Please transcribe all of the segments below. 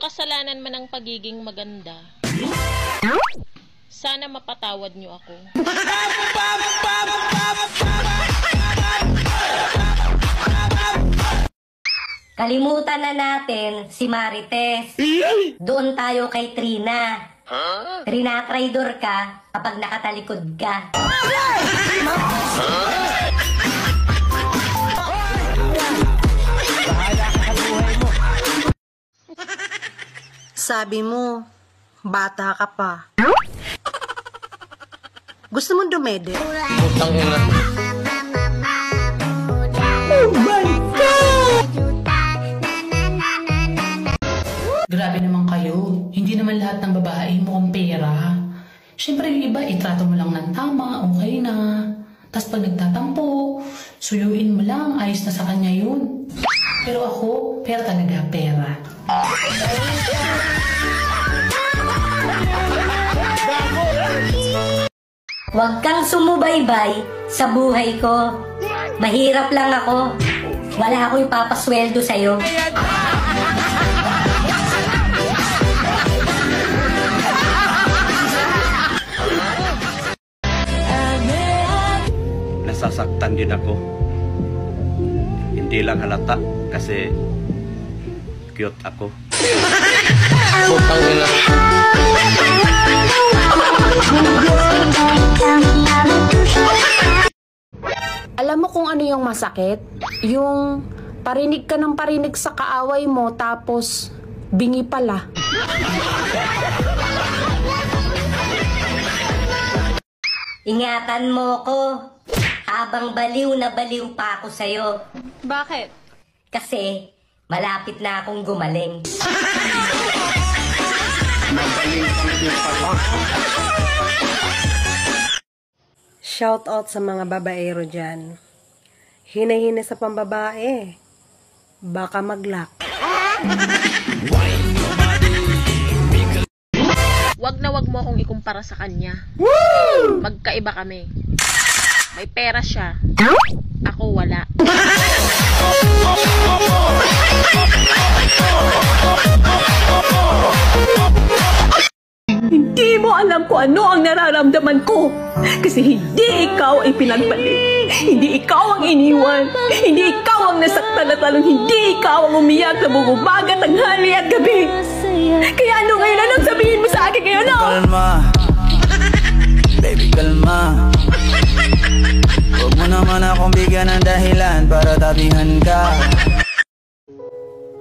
kasalanan man ang pagiging maganda, sana mapatawad niyo ako. Kalimutan na natin si Marites. Doon tayo kay Trina. Trina-traidor ka kapag nakatalikod ka. Sabi mo, bata ka pa. Gusto mo dumede? Putang ina. Oh my God! Grabe naman kayo. Hindi naman lahat ng babae mukhang pera. Siyempre yung iba, itrato mo lang ng tama, okay na. Tapos pag nagtatampo, suyuin mo lang, ayos na sa kanya yun. Pero ako, pera talaga, pera. Huwag kang sumubaybay sa buhay ko. Mahirap lang ako. Wala akong ipapasweldo sa'yo. Nasasaktan din ako. Hindi lang halata kasi cute ako. Putang ina. Alam mo kung ano yung masakit? Yung parinig ka ng parinig sa kaaway mo tapos bingi pala. Ingatan mo ko. Habang baliw na baliw pa ako sa'yo. Bakit? Kasi malapit na akong gumaling. Shout out sa mga babaero dyan. Hina-hina sa pambabae. Baka maglak. Wag na wag mo akong ikumpara sa kanya. Magkaiba kami. May pera siya. Ako wala. Hindi mo alam kung ano ang nararamdaman ko. Kasi hindi ikaw ay pinagpalit. Hindi ikaw ang iniwan. Hindi ikaw ang nasaktan at lalong hindi ikaw ang umiyak na bububaga tanghali at gabi. Kaya ano ngayon? Anong sabihin mo sa akin ngayon? No? Kalma. Baby, kalma. Huwag mo naman akong bigyan ng dahilan para tabihan ka.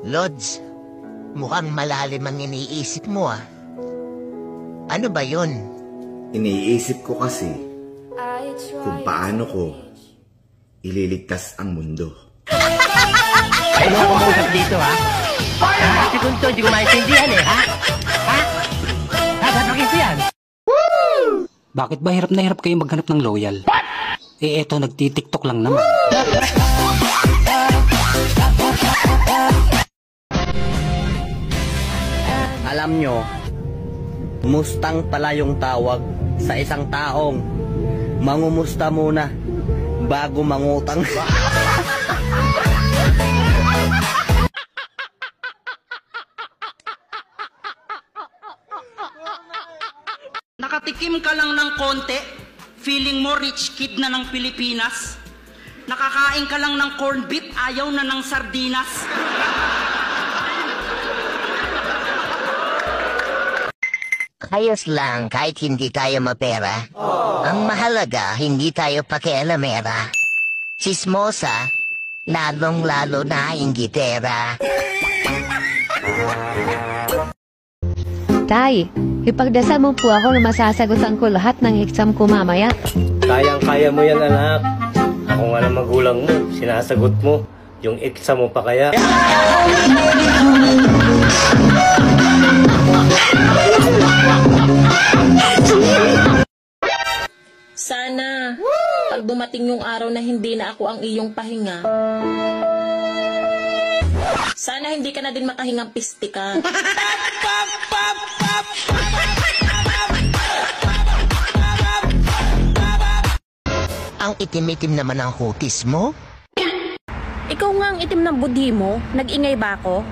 Lods, mukhang malalim ang iniisip mo ah. Ano ba yun? Iniisip ko kasi kung paano ko ililigtas ang mundo. Ano ako mong dito ha? Ha? Siguro to, hindi ko maintindihan eh, ha? Ha? Ha? Ba't ito yan? Bakit ba hirap na hirap kayo maghanap ng loyal? Eh eto, nagtitiktok lang naman. Alam nyo, mustang pala yung tawag sa isang taong mangumusta muna bago mangutang. Nakatikim ka lang ng konti, feeling mo rich kid na ng Pilipinas. Nakakain ka lang ng corned beef, ayaw na ng sardinas. Ayos lang kahit hindi tayo mapera. Ang mahalaga, hindi tayo pakialamera. Chismosa, lalong-lalo na inggitera. Tay, ipagdasal mo po ako na masasagutan ko lahat ng exam ko mamaya. Kayang-kaya mo yan, anak. Ako nga ng magulang mo, sinasagot mo. Yung exam mo pa kaya. Sana, pag dumating yung araw na hindi na ako ang iyong pahinga, sana hindi ka na din makahingang pistika. Ang itim-itim naman ang hutis mo. Ikaw nga ang itim ng budhi mo. Nag-ingay ba ako?